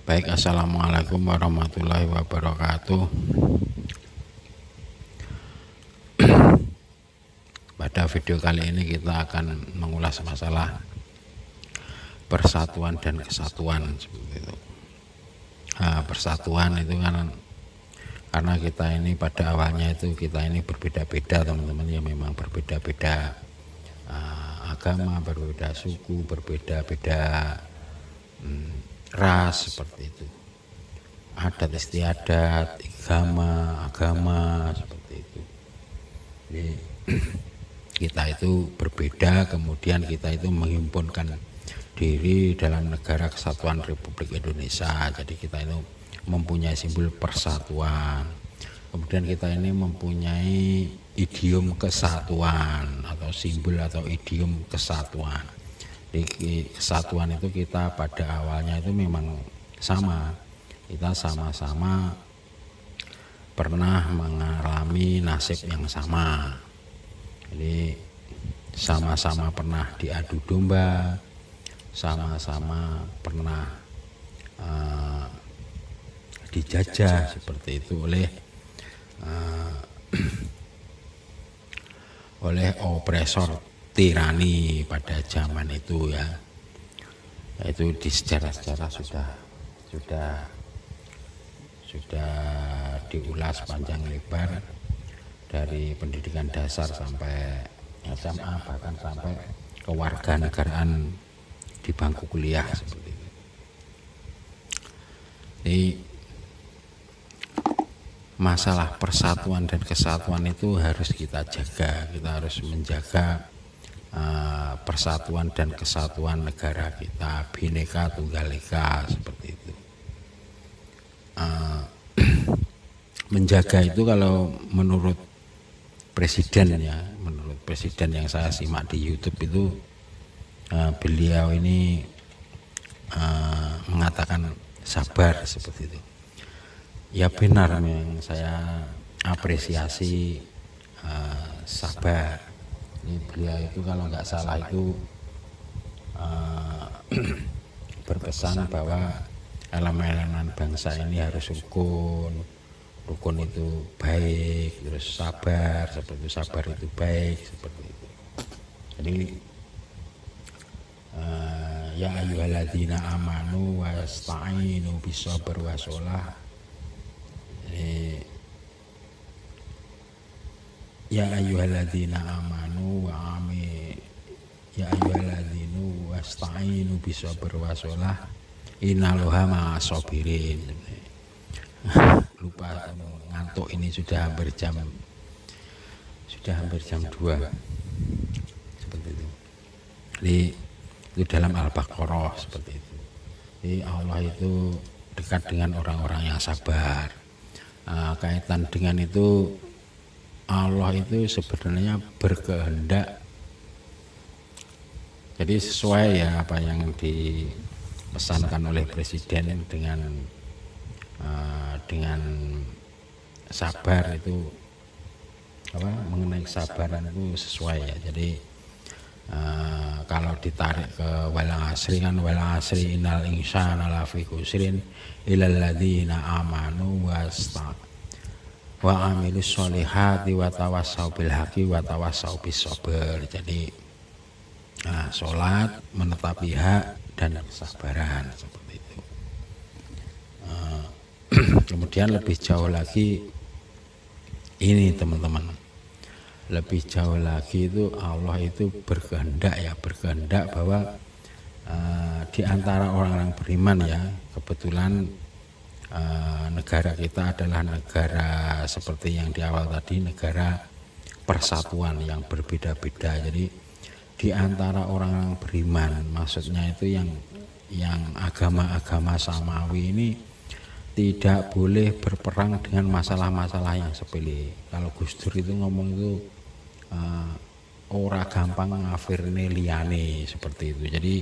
Baik, assalamualaikum warahmatullahi wabarakatuh. Pada video kali ini kita akan mengulas masalah persatuan dan kesatuan seperti itu. Persatuan itu kan karena kita ini pada awalnya itu kita ini berbeda-beda teman-teman, ya memang berbeda-beda agama, berbeda suku, berbeda-beda ras seperti itu, adat istiadat, agama seperti itu. Jadi kita itu berbeda, kemudian kita itu menghimpunkan diri dalam negara kesatuan Republik Indonesia. Jadi kita itu mempunyai simbol persatuan, kemudian kita ini mempunyai idiom kesatuan atau simbol atau idiom kesatuan. Di kesatuan itu kita pada awalnya itu memang sama, kita sama-sama pernah mengalami nasib yang sama. Jadi sama-sama pernah diadu domba, sama-sama pernah dijajah seperti itu oleh opresor tirani pada zaman itu, ya. Itu di sejarah-sejarah sudah diulas panjang lebar dari pendidikan dasar sampai SMA, bahkan sampai kewarganegaraan di bangku kuliah seperti itu. Jadi masalah persatuan dan kesatuan itu harus kita jaga, kita harus menjaga persatuan dan kesatuan negara kita, Bhinneka Tunggal Ika seperti itu. Menjaga itu kalau menurut presiden, ya, menurut presiden yang saya simak di YouTube itu, beliau ini mengatakan sabar seperti itu. Ya benar, memang saya apresiasi sabar. Ini beliau itu kalau nggak salah itu berpesan bahwa elemen-elemen bangsa ini harus rukun itu baik, terus sabar, seperti sabar itu baik, seperti itu. Jadi ya ayyuhalladzina amanu wasta'inu bisabr washolah. Ya ayyuhalladzina amanu ya ayyuhalladzinu wasta'inu bisabr washolah innallaha ma'as-sabirin. Lupa ngantuk, ini sudah hampir jam 2 seperti itu. Jadi itu dalam Al-Baqarah seperti itu. Jadi Allah itu dekat dengan orang-orang yang sabar. Kaitan dengan itu, Allah itu sebenarnya berkehendak, jadi sesuai ya apa yang dipesankan oleh presiden dengan sabar itu, mengenai kesabaran itu sesuai, ya. Jadi kalau ditarik ke wal asri kan, wal asri innal insana lafi khusrin illal ladzina amanu wa amilus sholihati wa tawassau bil haqqi wa tawassau bis sabr. Jadi sholat, menetapi hak, dan kesabaran seperti itu. Kemudian lebih jauh lagi ini teman-teman, lebih jauh lagi itu Allah itu berkehendak bahwa di antara orang-orang beriman, ya, kebetulan negara kita adalah negara seperti yang di awal tadi, negara persatuan yang berbeda-beda. Jadi di antara orang-orang beriman, maksudnya itu yang agama-agama samawi ini tidak boleh berperang dengan masalah-masalah yang sepele. Kalau Gus Dur itu ngomong itu ora gampang ngafirne liyane seperti itu. Jadi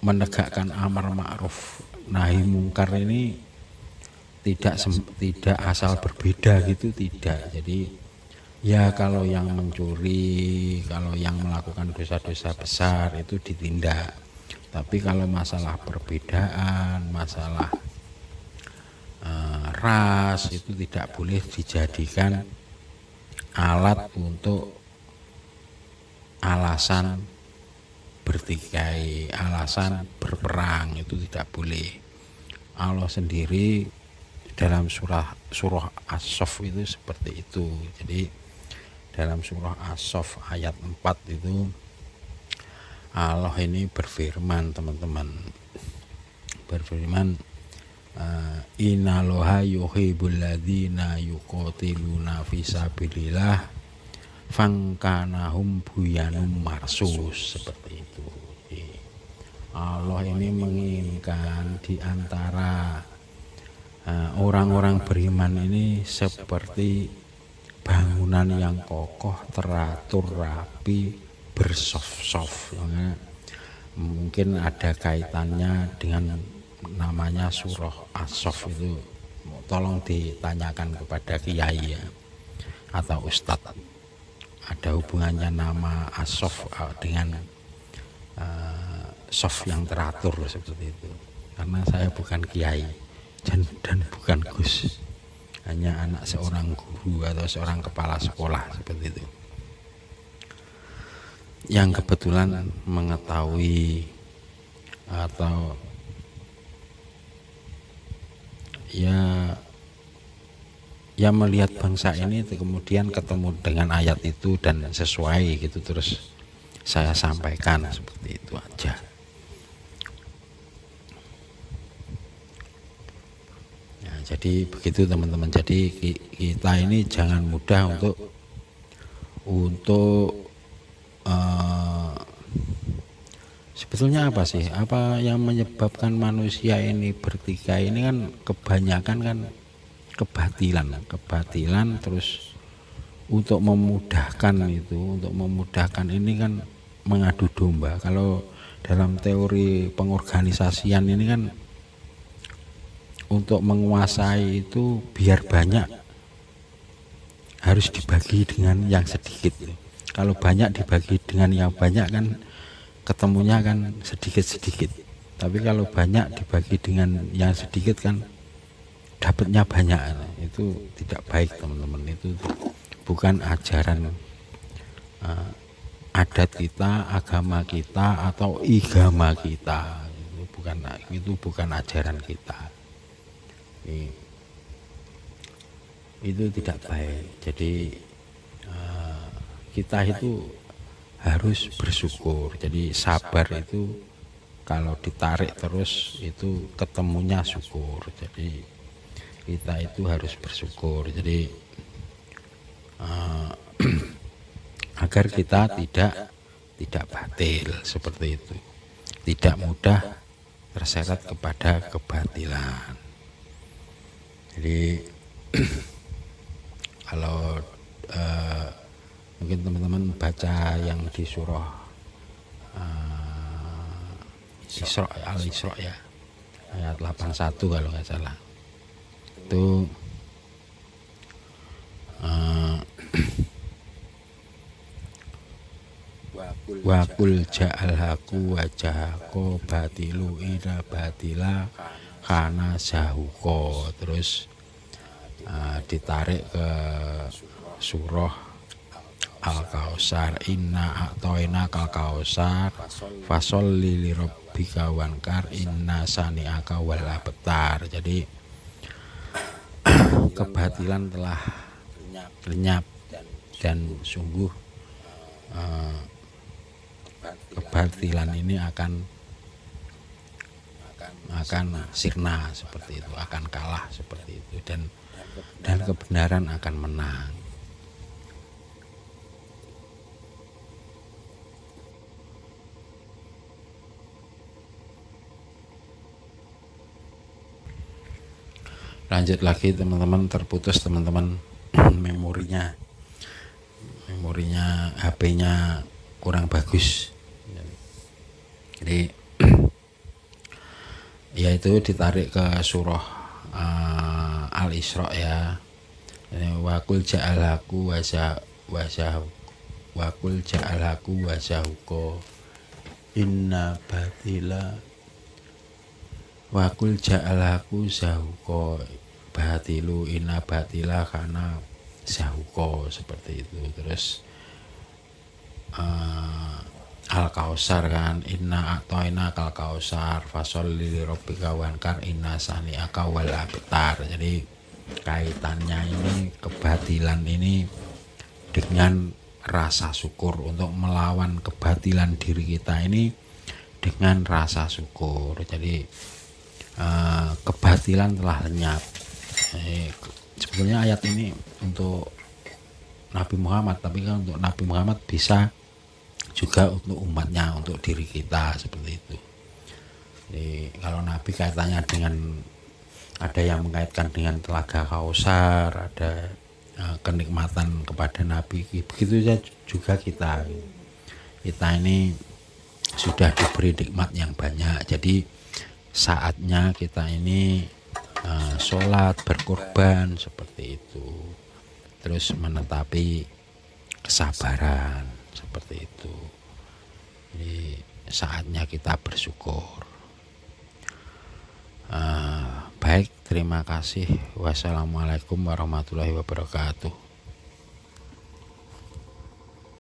menegakkan amar ma'ruf nahi mungkar tidak asal berbeda gitu, tidak. Jadi Ya kalau yang mencuri, kalau yang melakukan dosa-dosa besar itu ditindak. Tapi kalau masalah perbedaan, masalah ras itu tidak boleh dijadikan alat untuk alasan bertikai, alasan berperang, itu tidak boleh. Allah sendiri dalam surah As-Saff itu seperti itu. Jadi dalam surah As-Saff ayat 4 itu Allah ini berfirman, teman-teman, berfirman, innallaha yuhibbul ladzina yuqatiluna fisabilillah fangkanahum buyanum marsus, seperti itu. Jadi, Allah ini menginginkan di antara orang-orang beriman ini seperti bangunan yang kokoh, teratur, rapi, bersof-sof. Mungkin ada kaitannya dengan namanya surah As-Saff itu. Tolong ditanyakan kepada kiai ya, atau ustadz, ada hubungannya nama As-Saff dengan sof yang teratur seperti itu. Karena saya bukan kiai dan bukan gus, hanya anak seorang guru atau seorang kepala sekolah seperti itu, yang kebetulan mengetahui atau ya melihat bangsa ini, kemudian ketemu dengan ayat itu dan sesuai gitu, terus saya sampaikan seperti itu aja. Ya, jadi begitu teman-teman. Jadi kita ini jangan mudah untuk sebetulnya apa sih, apa yang menyebabkan manusia ini bertikai ini kan kebanyakan kan kebatilan, terus untuk memudahkan ini kan mengadu domba. Kalau dalam teori pengorganisasian ini kan untuk menguasai itu biar banyak harus dibagi dengan yang sedikit. Kalau banyak dibagi dengan yang banyak kan ketemunya kan sedikit-sedikit. Tapi kalau banyak dibagi dengan yang sedikit kan dapatnya banyak. Itu tidak baik teman-teman. Itu bukan ajaran adat kita, agama kita, atau igama kita. Itu bukan ajaran kita. Itu tidak baik. Jadi kita itu harus bersyukur. Jadi sabar itu kalau ditarik terus itu ketemunya syukur. Jadi kita itu harus bersyukur. Jadi agar kita tidak batil seperti itu, tidak mudah terseret kepada kebatilan. Jadi kalau mungkin teman-teman baca yang di surah Al-Isra ya, ayat 81 kalau nggak salah, itu wakul ja'alhaku wajahko batilu ida batila kana zahuko. Terus ditarik ke surah Al-Kausar, inna a'toina kal-kausar fasholli li rabbika wanhar inna sani'aka wal abtar. Jadi kebatilan telah lenyap dan sungguh kebatilan ini akan sirna seperti itu, akan kalah seperti itu, dan kebenaran akan menang. Lanjut lagi teman-teman, terputus teman-teman memorinya HP-nya kurang bagus. Jadi ya itu ditarik ke surah Al-Isra ya. Wakul ja'alhaku wakul ja'alaku wasahuko inna batila wakul ja'alaku zahuko batilu inna batila karena zahuko, seperti itu. Terus Al-Kausar kan, inna a'toina kal kausar fasholli li rabbika wanhar inna sani'aka wal abtar. Jadi kaitannya ini kebatilan ini dengan rasa syukur, untuk melawan kebatilan diri kita ini dengan rasa syukur. Jadi kebatilan telah lenyap. Sebetulnya ayat ini untuk Nabi Muhammad, tapi kan untuk Nabi Muhammad bisa juga untuk umatnya, untuk diri kita, seperti itu. Jadi kalau Nabi kaitannya dengan, ada yang mengaitkan dengan telaga Kausar, ada kenikmatan kepada Nabi, begitu juga kita ini sudah diberi nikmat yang banyak. Jadi saatnya kita ini sholat, berkorban, seperti itu. Terus menetapi kesabaran, seperti itu. Jadi saatnya kita bersyukur. Baik, terima kasih. Wassalamualaikum warahmatullahi wabarakatuh.